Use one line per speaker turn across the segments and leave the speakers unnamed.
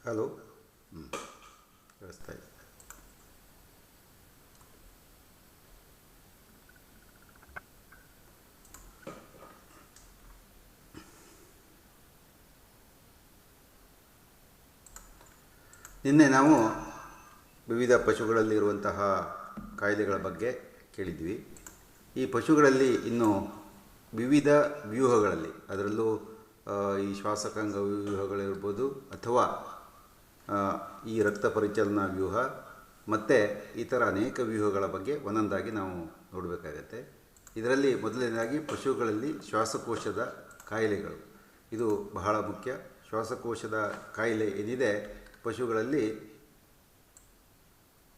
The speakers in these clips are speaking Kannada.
ಹಲೋ ಕೇಳಿಸ್ತಾ ಇದೆ. ನಿನ್ನೆ ನಾವು ವಿವಿಧ ಪಶುಗಳಲ್ಲಿರುವಂತಹ ಕಾಯಿಲೆಗಳ ಬಗ್ಗೆ ಕೇಳಿದ್ವಿ. ಈ ಪಶುಗಳಲ್ಲಿ ಇನ್ನು ವಿವಿಧ ವ್ಯೂಹಗಳಲ್ಲಿ, ಅದರಲ್ಲೂ ಈ ಶ್ವಾಸಕಾಂಗ ವ್ಯೂಹಗಳಿರ್ಬೋದು ಅಥವಾ ಈ ರಕ್ತ ಪರಿಚಲನಾ ವ್ಯೂಹ ಮತ್ತು ಇತರ ಅನೇಕ ವ್ಯೂಹಗಳ ಬಗ್ಗೆ ಒಂದೊಂದಾಗಿ ನಾವು ನೋಡಬೇಕಾಗತ್ತೆ. ಇದರಲ್ಲಿ ಮೊದಲನೇದಾಗಿ ಪಶುಗಳಲ್ಲಿ ಶ್ವಾಸಕೋಶದ ಕಾಯಿಲೆಗಳು, ಇದು ಬಹಳ ಮುಖ್ಯ. ಶ್ವಾಸಕೋಶದ ಕಾಯಿಲೆ ಏನಿದೆ, ಪಶುಗಳಲ್ಲಿ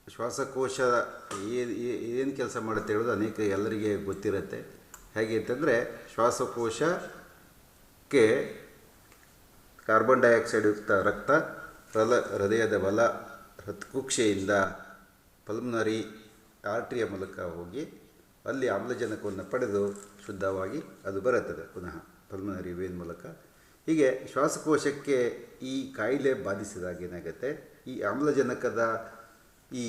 ಶ್ವಾಸಕೋಶ ಏನು ಕೆಲಸ ಮಾಡುತ್ತೆ ಹೇಳೋದು ಎಲ್ಲರಿಗೆ ಗೊತ್ತಿರುತ್ತೆ. ಹೇಗೆ ಅಂತಂದರೆ, ಶ್ವಾಸಕೋಶಕ್ಕೆ ಕಾರ್ಬನ್ ಡೈಆಕ್ಸೈಡ್ ಯುಕ್ತ ರಕ್ತ ಹೃದಯದ ಕುಕ್ಷೆಯಿಂದ ಪಲ್ಮನರಿ ಆರ್ಟ್ರಿಯ ಮೂಲಕ ಹೋಗಿ ಅಲ್ಲಿ ಆಮ್ಲಜನಕವನ್ನು ಪಡೆದು ಶುದ್ಧವಾಗಿ ಅದು ಬರುತ್ತದೆ ಪುನಃ ಪಲ್ಮನರಿ ವೇನ್ ಮೂಲಕ. ಹೀಗೆ ಶ್ವಾಸಕೋಶಕ್ಕೆ ಈ ಕಾಯಿಲೆ ಬಾಧಿಸಿದಾಗ ಏನಾಗುತ್ತೆ, ಈ ಆಮ್ಲಜನಕದ ಈ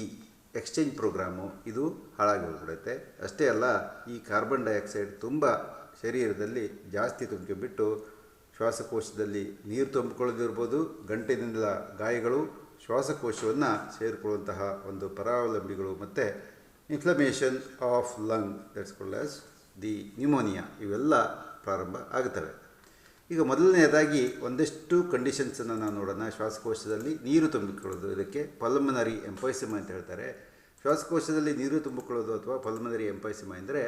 ಎಕ್ಸ್ಚೇಂಜ್ ಪ್ರೋಗ್ರಾಮು ಇದು ಹಾಳಾಗಿ ಹೋಗ್ಬಿಡುತ್ತೆ. ಅಷ್ಟೇ ಅಲ್ಲ, ಈ ಕಾರ್ಬನ್ ಡೈಆಕ್ಸೈಡ್ ತುಂಬ ಶರೀರದಲ್ಲಿ ಜಾಸ್ತಿ ತುಂಬಿಬಿಟ್ಟು ಶ್ವಾಸಕೋಶದಲ್ಲಿ ನೀರು ತುಂಬಿಕೊಳ್ಳೋದಿರ್ಬೋದು, ಗಂಟಿನಿಂದ ಗಾಯಗಳು, ಶ್ವಾಸಕೋಶವನ್ನು ಸೇರಿಕೊಳ್ಳುವಂತಹ ಒಂದು ಪರಾವಲಂಬಿಗಳು ಮತ್ತು inflammation of lung, that's called as the pneumonia, ಇವೆಲ್ಲ ಪ್ರಾರಂಭ ಆಗುತ್ತವೆ. ಈಗ ಮೊದಲನೆಯದಾಗಿ ಒಂದಷ್ಟು ಕಂಡೀಷನ್ಸನ್ನು ನಾವು ನೋಡೋಣ. ಶ್ವಾಸಕೋಶದಲ್ಲಿ ನೀರು ತುಂಬಿಕೊಳ್ಳೋದು, ಇದಕ್ಕೆ ಪಲ್ಮನರಿ ಎಂಫೈಸಿಮಾ ಅಂತ ಹೇಳ್ತಾರೆ. ಶ್ವಾಸಕೋಶದಲ್ಲಿ ನೀರು ತುಂಬಿಕೊಳ್ಳೋದು ಅಥವಾ ಪಲ್ಮನರಿ ಎಂಫೈಸಿಮಾ ಎಂದರೆ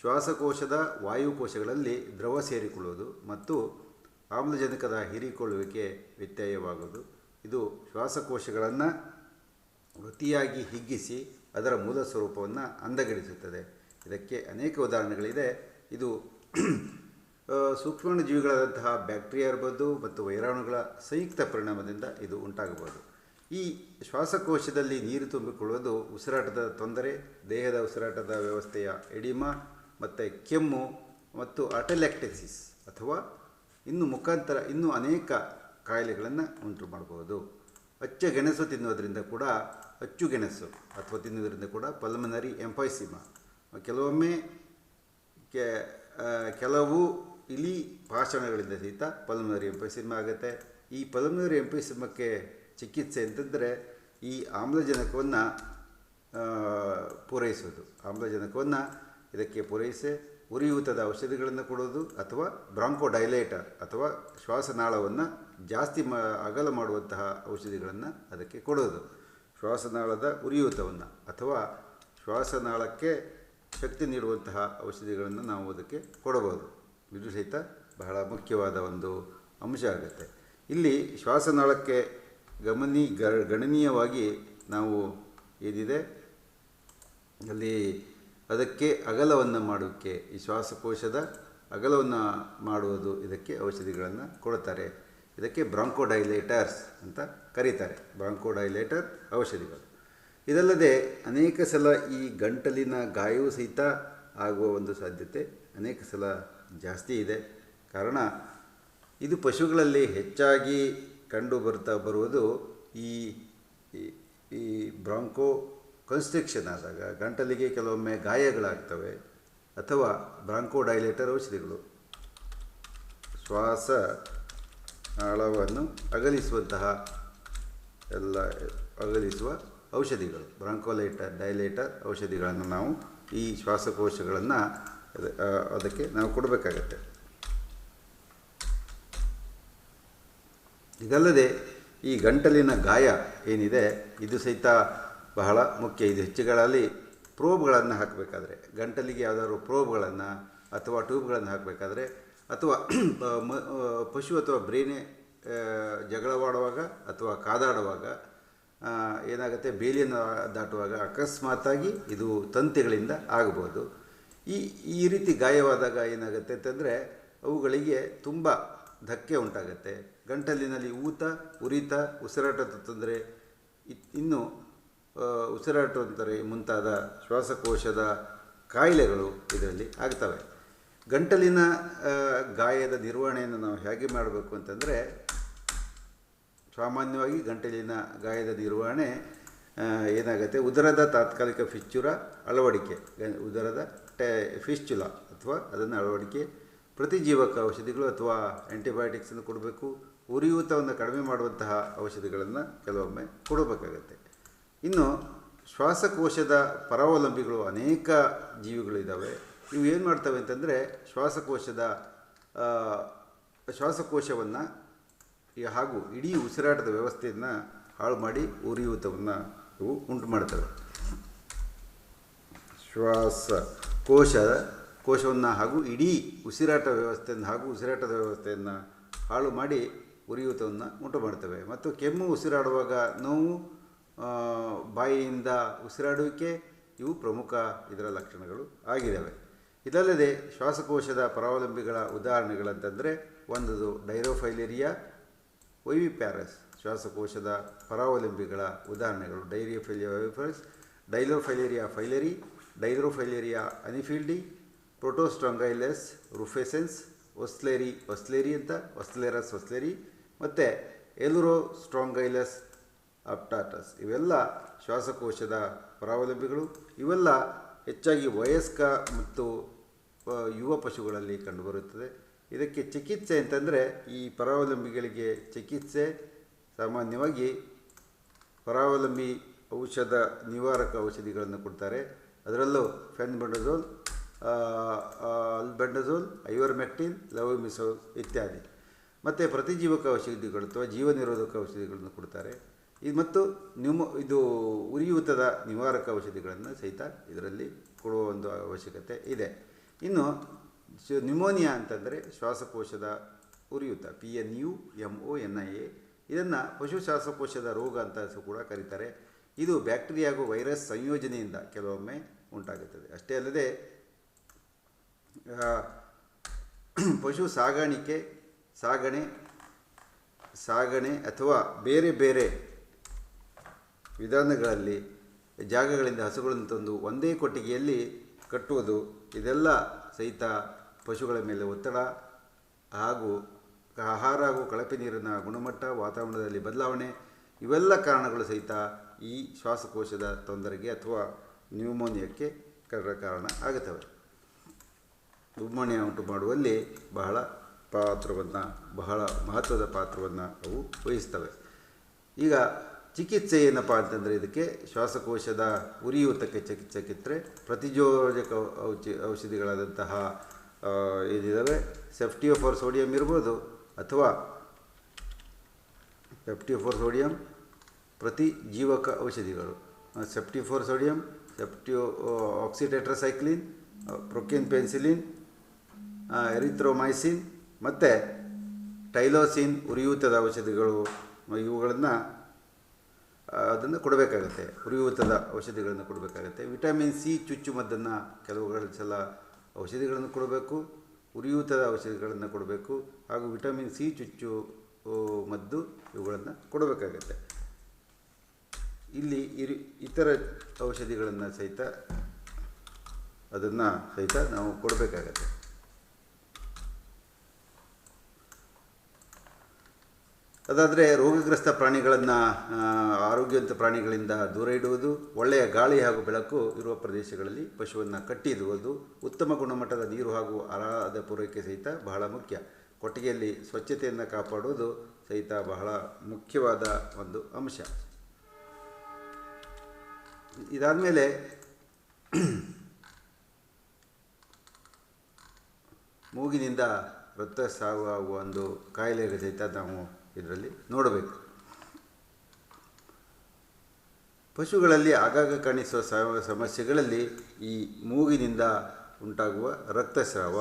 ಶ್ವಾಸಕೋಶದ ವಾಯುಕೋಶಗಳಲ್ಲಿ ದ್ರವ ಸೇರಿಕೊಳ್ಳುವುದು ಮತ್ತು ಆಮ್ಲಜನಕದ ಹೀರಿಕೊಳ್ಳುವಿಕೆ ವ್ಯತ್ಯಯವಾಗುವುದು. ಇದು ಶ್ವಾಸಕೋಶಗಳನ್ನು ಅತಿಯಾಗಿ ಹಿಗ್ಗಿಸಿ ಅದರ ಮೂಲ ಸ್ವರೂಪವನ್ನು ಅಂದಗೆಡಿಸುತ್ತದೆ. ಇದಕ್ಕೆ ಅನೇಕ ಉದಾಹರಣೆಗಳಿದೆ. ಇದು ಸೂಕ್ಷ್ಮಾಣುಜೀವಿಗಳಾದಂತಹ ಬ್ಯಾಕ್ಟೀರಿಯಾ ಇರ್ಬೋದು ಮತ್ತು ವೈರಾಣುಗಳ ಸಂಯುಕ್ತ ಪರಿಣಾಮದಿಂದ ಇದು ಉಂಟಾಗಬಹುದು. ಈ ಶ್ವಾಸಕೋಶದಲ್ಲಿ ನೀರು ತುಂಬಿಕೊಳ್ಳುವುದು ಉಸಿರಾಟದ ತೊಂದರೆ, ದೇಹದ ಉಸಿರಾಟದ ವ್ಯವಸ್ಥೆಯ ಎಡಿಮಾ ಮತ್ತು ಕೆಮ್ಮು ಮತ್ತು ಅಟೆಲೆಕ್ಟೆಸಿಸ್ ಅಥವಾ ಇನ್ನೂ ಅನೇಕ ಕಾಯಿಲೆಗಳನ್ನು ಉಂಟು ಮಾಡಬಹುದು. ಅಚ್ಚುಗೆಣಸು ತಿನ್ನೋದ್ರಿಂದ ಕೂಡ ತಿನ್ನೋದ್ರಿಂದ ಕೂಡ ಪಲ್ಮನರಿ ಎಂಫೈಸಿಮಾ, ಕೆಲವೊಮ್ಮೆ ಕೆಲವು ಇಲಿ ಪಾಷಾಣಗಳಿಂದ ಸಹಿತ ಪಲ್ಮನರಿ ಎಂಫೈಸಿಮಾ ಆಗುತ್ತೆ. ಈ ಪಲ್ಮನರಿ ಎಂಫೈಸಿಮಕ್ಕೆ ಚಿಕಿತ್ಸೆ ಅಂತಂದರೆ ಈ ಆಮ್ಲಜನಕವನ್ನು ಪೂರೈಸೋದು. ಇದಕ್ಕೆ ಪೂರೈಸಿ ಉರಿಯೂತದ ಔಷಧಿಗಳನ್ನು ಕೊಡೋದು ಅಥವಾ ಬ್ರಾಂಕೋಡೈಲೇಟರ್ ಅಥವಾ ಶ್ವಾಸನಾಳವನ್ನು ಜಾಸ್ತಿ ಅಗಲ ಮಾಡುವಂತಹ ಔಷಧಿಗಳನ್ನು ಅದಕ್ಕೆ ಕೊಡೋದು. ಶ್ವಾಸನಾಳದ ಉರಿಯೂತವನ್ನು ಅಥವಾ ಶ್ವಾಸನಾಳಕ್ಕೆ ಶಕ್ತಿ ನೀಡುವಂತಹ ಔಷಧಿಗಳನ್ನು ನಾವು ಅದಕ್ಕೆ ಕೊಡಬಹುದು. ಇದು ಸಹಿತ ಬಹಳ ಮುಖ್ಯವಾದ ಒಂದು ಅಂಶ ಆಗುತ್ತೆ. ಇಲ್ಲಿ ಶ್ವಾಸನಾಳಕ್ಕೆ ಗಣನೀಯವಾಗಿ ನಾವು ಏನಿದೆ ಅಲ್ಲಿ ಅದಕ್ಕೆ ಅಗಲವನ್ನು ಮಾಡೋಕ್ಕೆ, ಈ ಶ್ವಾಸಕೋಶದ ಅಗಲವನ್ನು ಮಾಡುವುದು, ಇದಕ್ಕೆ ಔಷಧಿಗಳನ್ನು ಕೊಡುತ್ತಾರೆ. ಇದಕ್ಕೆ ಬ್ರಾಂಕೋಡೈಲೇಟರ್ಸ್ ಅಂತ ಕರೀತಾರೆ, ಬ್ರಾಂಕೋಡೈಲೇಟರ್ ಔಷಧಿಗಳು. ಇದಲ್ಲದೆ ಅನೇಕ ಸಲ ಈ ಗಂಟಲಿನ ಗಾಯವೂ ಸಹಿತ ಆಗುವ ಒಂದು ಸಾಧ್ಯತೆ ಅನೇಕ ಸಲ ಜಾಸ್ತಿ ಇದೆ. ಕಾರಣ ಇದು ಪಶುಗಳಲ್ಲಿ ಹೆಚ್ಚಾಗಿ ಕಂಡು ಬರುವುದು ಈ ಬ್ರಾಂಕೋ ಕನ್ಸ್ಟ್ರಿಕ್ಷನ್ ಆದಾಗ ಗಂಟಲಿಗೆ ಕೆಲವೊಮ್ಮೆ ಗಾಯಗಳಾಗ್ತವೆ ಅಥವಾ ಬ್ರಾಂಕೋಡೈಲೇಟರ್ ಔಷಧಿಗಳು ಶ್ವಾಸನಾಳವನ್ನು ಅಗಲಿಸುವ ಔಷಧಿಗಳು, ಡೈಲೇಟರ್ ಔಷಧಿಗಳನ್ನು ನಾವು ಈ ಶ್ವಾಸಕೋಶಗಳನ್ನು ಅದಕ್ಕೆ ನಾವು ಕೊಡಬೇಕಾಗತ್ತೆ. ಇದಲ್ಲದೆ ಈ ಗಂಟಲಿನ ಗಾಯ ಏನಿದೆ ಇದು ಸಹಿತ ಬಹಳ ಮುಖ್ಯ. ಇದು ಹೆಚ್ಚುಗಳಲ್ಲಿ ಪ್ರೋಬ್ಗಳನ್ನು ಹಾಕಬೇಕಾದ್ರೆ, ಗಂಟಲಿಗೆ ಯಾವುದಾದ್ರು ಪ್ರೋಬ್ಗಳನ್ನು ಅಥವಾ ಟ್ಯೂಬ್ಗಳನ್ನು ಹಾಕಬೇಕಾದ್ರೆ, ಅಥವಾ ಪಶು ಅಥವಾ ಬ್ರೇನೆ ಜಗಳವಾಡುವಾಗ ಅಥವಾ ಕಾದಾಡುವಾಗ ಏನಾಗುತ್ತೆ, ಬೇಲಿಯನ್ನು ದಾಟುವಾಗ ಅಕಸ್ಮಾತಾಗಿ ಇದು ತಂತಿಗಳಿಂದ ಆಗಬಹುದು. ಈ ರೀತಿ ಗಾಯವಾದಾಗ ಏನಾಗುತ್ತೆ ಅಂತಂದರೆ ಅವುಗಳಿಗೆ ತುಂಬ ಧಕ್ಕೆ ಉಂಟಾಗುತ್ತೆ. ಗಂಟಲಿನಲ್ಲಿ ಉರಿತ, ಉಸಿರಾಟದ ತೊಂದರೆ, ಇನ್ನು ಮುಂತಾದ ಶ್ವಾಸಕೋಶದ ಕಾಯಿಲೆಗಳು ಇದರಲ್ಲಿ ಆಗ್ತವೆ. ಗಂಟಲಿನ ಗಾಯದ ನಿರ್ವಹಣೆಯನ್ನು ನಾವು ಹೇಗೆ ಮಾಡಬೇಕು ಅಂತಂದರೆ, ಸಾಮಾನ್ಯವಾಗಿ ಗಂಟಲಿನ ಗಾಯದ ನಿರ್ವಹಣೆ ಏನಾಗುತ್ತೆ, ಉದರದ ತಾತ್ಕಾಲಿಕ ಫಿಶ್ಚುರ ಅಳವಡಿಕೆ, ಉದರದ ಫಿಶ್ಚುಲ ಅಥವಾ ಅದನ್ನು ಅಳವಡಿಕೆ, ಪ್ರತಿಜೀವಕ ಔಷಧಿಗಳು ಅಥವಾ ಆ್ಯಂಟಿಬಯೋಟಿಕ್ಸನ್ನು ಕೊಡಬೇಕು. ಉರಿಯೂತವನ್ನು ಕಡಿಮೆ ಮಾಡುವಂತಹ ಔಷಧಿಗಳನ್ನು ಕೆಲವೊಮ್ಮೆ ಕೊಡಬೇಕಾಗತ್ತೆ. ಇನ್ನು ಶ್ವಾಸಕೋಶದ ಪರಾವಲಂಬಿಗಳು ಅನೇಕ ಜೀವಿಗಳಿದ್ದಾವೆ. ಇವು ಏನು ಮಾಡ್ತವೆ ಅಂತಂದರೆ ಶ್ವಾಸಕೋಶವನ್ನು ಹಾಗೂ ಇಡೀ ಉಸಿರಾಟದ ವ್ಯವಸ್ಥೆಯನ್ನು ಹಾಳು ಮಾಡಿ ಉರಿಯೂತವನ್ನು ಇವು ಉಂಟು ಮಾಡ್ತವೆ. ಕೋಶವನ್ನು ಹಾಗೂ ಇಡೀ ಉಸಿರಾಟದ ವ್ಯವಸ್ಥೆಯನ್ನು ಹಾಳು ಮಾಡಿ ಉರಿಯೂತವನ್ನು ಉಂಟು ಮಾಡ್ತವೆ. ಮತ್ತು ಕೆಮ್ಮು, ಉಸಿರಾಡುವಾಗ ನೋವು, ಬಾಯಿಯಿಂದ ಉಸಿರಾಡುವಿಕೆ ಇವು ಪ್ರಮುಖ ಇದರ ಲಕ್ಷಣಗಳು ಆಗಿದ್ದಾವೆ. ಇದಲ್ಲದೆ ಶ್ವಾಸಕೋಶದ ಪರಾವಲಂಬಿಗಳ ಉದಾಹರಣೆಗಳಂತಂದರೆ ಒಂದು ಡೈರೋಫೈಲೇರಿಯಾ ವೈವಿಪ್ಯಾರಸ್. ಶ್ವಾಸಕೋಶದ ಪರಾವಲಂಬಿಗಳ ಉದಾಹರಣೆಗಳು ಡೈಲೋಫೈಲೇರಿಯಾ ಫೈಲೇರಿ, ಡೈಲೋಫೈಲೇರಿಯಾ ಅನಿಫಿಲ್ಡಿ, ಪ್ರೋಟೋಸ್ಟ್ರಾಂಗೈಲಸ್ ರುಫೆಸೆನ್ಸ್, ಒಸ್ಲೇರಿ ಮತ್ತು ಎಲುರೋಸ್ಟ್ರಾಂಗೈಲಸ್ ಅಪ್ಟಾಟಸ್. ಇವೆಲ್ಲ ಶ್ವಾಸಕೋಶದ ಪರಾವಲಂಬಿಗಳು. ಇವೆಲ್ಲ ಹೆಚ್ಚಾಗಿ ವಯಸ್ಕ ಮತ್ತು ಯುವ ಪಶುಗಳಲ್ಲಿ ಕಂಡುಬರುತ್ತದೆ. ಇದಕ್ಕೆ ಚಿಕಿತ್ಸೆ ಅಂತಂದರೆ ಈ ಪರಾವಲಂಬಿಗಳಿಗೆ ಚಿಕಿತ್ಸೆ ಸಾಮಾನ್ಯವಾಗಿ ಪರಾವಲಂಬಿ ನಿವಾರಕ ಔಷಧಿಗಳನ್ನು ಕೊಡ್ತಾರೆ. ಅದರಲ್ಲೂ ಫೆನ್ಬೆಂಡಜೋಲ್, ಅಲ್ಬೆಂಡಜೋಲ್, ಐವರ್ಮೆಕ್ಟಿನ್, ಲವೋಮಿಸೋಲ್ ಇತ್ಯಾದಿ. ಮತ್ತು ಪ್ರತಿಜೀವಕ ಔಷಧಿಗಳು ಅಥವಾ ಜೀವನಿರೋಧಕ ಔಷಧಿಗಳನ್ನು ಕೊಡ್ತಾರೆ. ಮತ್ತು ಉರಿಯೂತದ ನಿವಾರಕ ಔಷಧಿಗಳನ್ನು ಸಹಿತ ಇದರಲ್ಲಿ ಕೊಡುವ ಒಂದು ಅವಶ್ಯಕತೆ ಇದೆ. ಇನ್ನು ನ್ಯುಮೋನಿಯಾ ಅಂತಂದರೆ ಶ್ವಾಸಕೋಶದ ಉರಿಯೂತ, PNEUMONIA. ಇದನ್ನು ಪಶು ಶ್ವಾಸಕೋಶದ ರೋಗ ಅಂತ ಕೂಡ ಕರೀತಾರೆ. ಇದು ಬ್ಯಾಕ್ಟೀರಿಯಾ ಹಾಗೂ ವೈರಸ್ ಸಂಯೋಜನೆಯಿಂದ ಕೆಲವೊಮ್ಮೆ ಉಂಟಾಗುತ್ತದೆ. ಅಷ್ಟೇ ಅಲ್ಲದೆ ಪಶು ಸಾಗಣೆ ಅಥವಾ ಬೇರೆ ಬೇರೆ ವಿಧಾನಗಳಲ್ಲಿ ಜಾಗಗಳಿಂದ ಹಸುಗಳನ್ನು ತಂದು ಒಂದೇ ಕೊಟ್ಟಿಗೆಯಲ್ಲಿ ಕಟ್ಟುವುದು, ಇದೆಲ್ಲ ಸಹಿತ ಪಶುಗಳ ಮೇಲೆ ಒತ್ತಡ ಹಾಗೂ ಆಹಾರ ಹಾಗೂ ಕಳಪೆ ನೀರಿನ ಗುಣಮಟ್ಟ, ವಾತಾವರಣದಲ್ಲಿ ಬದಲಾವಣೆ, ಇವೆಲ್ಲ ಕಾರಣಗಳು ಸಹಿತ ಈ ಶ್ವಾಸಕೋಶದ ತೊಂದರೆಗೆ ಅಥವಾ ನ್ಯೂಮೋನಿಯಾಕ್ಕೆ ಕಾರಣ ಆಗುತ್ತವೆ. ನ್ಯೂಮೋನಿಯಾ ಉಂಟು ಮಾಡುವಲ್ಲಿ ಬಹಳ ಮಹತ್ವದ ಪಾತ್ರವನ್ನು ಅವು ವಹಿಸ್ತವೆ. ಈಗ ಚಿಕಿತ್ಸೆ ಏನಪ್ಪ ಅಂತಂದರೆ, ಇದಕ್ಕೆ ಶ್ವಾಸಕೋಶದ ಉರಿಯೂತಕ್ಕೆ ಚಿಕಿತ್ಸೆ ಪ್ರತಿಜೋಜಕ ಔಷಧಿಗಳಾದಂತಹ ಏನಿದ್ದಾವೆ, ಸೆಫ್ಟಿಯೋಫಾರ್ ಸೋಡಿಯಂ ಇರ್ಬೋದು ಅಥವಾ ಸೋಡಿಯಂ ಪ್ರತಿಜೀವಕ ಔಷಧಿಗಳು, ಸೆಫ್ಟಿಯೋಫಾರ್ ಸೋಡಿಯಂ, ಆಕ್ಸಿಟೆಟ್ರಾಸೈಕ್ಲಿನ್, ಪ್ರೊಕೆನ್ ಪೆನ್ಸಿಲಿನ್, ಎರಿಥ್ರೋಮೈಸಿನ್ ಮತ್ತು ಟೈಲೋಸಿನ್ ಉರಿಯೂತದ ಔಷಧಿಗಳು, ಅದನ್ನು ಕೊಡಬೇಕಾಗತ್ತೆ. ಉರಿಯೂತದ ಔಷಧಿಗಳನ್ನು ಕೊಡಬೇಕಾಗತ್ತೆ. ವಿಟಮಿನ್ ಸಿ ಚುಚ್ಚುಮದ್ದನ್ನು ಕೆಲವುಗಳ ಸಲ ಔಷಧಿಗಳನ್ನು ಕೊಡಬೇಕು, ಉರಿಯೂತದ ಔಷಧಿಗಳನ್ನು ಕೊಡಬೇಕು, ಹಾಗೂ ವಿಟಮಿನ್ ಸಿ ಚುಚ್ಚು ಮದ್ದು ಇವುಗಳನ್ನು ಕೊಡಬೇಕಾಗತ್ತೆ. ಇಲ್ಲಿ ಇತರ ಔಷಧಿಗಳನ್ನು ಸಹಿತ ನಾವು ಕೊಡಬೇಕಾಗತ್ತೆ. ಅದಾದರೆ ರೋಗಗ್ರಸ್ತ ಪ್ರಾಣಿಗಳನ್ನು ಆರೋಗ್ಯವಂತ ಪ್ರಾಣಿಗಳಿಂದ ದೂರ ಇಡುವುದು, ಒಳ್ಳೆಯ ಗಾಳಿ ಹಾಗೂ ಬೆಳಕು ಇರುವ ಪ್ರದೇಶಗಳಲ್ಲಿ ಪಶುವನ್ನು ಕಟ್ಟಿಡುವುದು, ಉತ್ತಮ ಗುಣಮಟ್ಟದ ನೀರು ಹಾಗೂ ಆಹಾರದ ಪೂರೈಕೆ ಸಹಿತ ಬಹಳ ಮುಖ್ಯ. ಕೊಟ್ಟಿಗೆಯಲ್ಲಿ ಸ್ವಚ್ಛತೆಯನ್ನು ಕಾಪಾಡುವುದು ಸಹಿತ ಬಹಳ ಮುಖ್ಯವಾದ ಒಂದು ಅಂಶ. ಇದಾದ ಮೇಲೆ ಮೂಗಿನಿಂದ ರಕ್ತಸ್ರಾವ ಆಗುವ ಒಂದು ಕಾಯಿಲೆಗೆ ಸಹಿತ ನಾವು ಇದರಲ್ಲಿ ನೋಡಬೇಕು. ಪಶುಗಳಲ್ಲಿ ಆಗಾಗ ಕಾಣಿಸುವ ಸಮಸ್ಯೆಗಳಲ್ಲಿ ಈ ಮೂಗಿನಿಂದ ಉಂಟಾಗುವ ರಕ್ತಸ್ರಾವ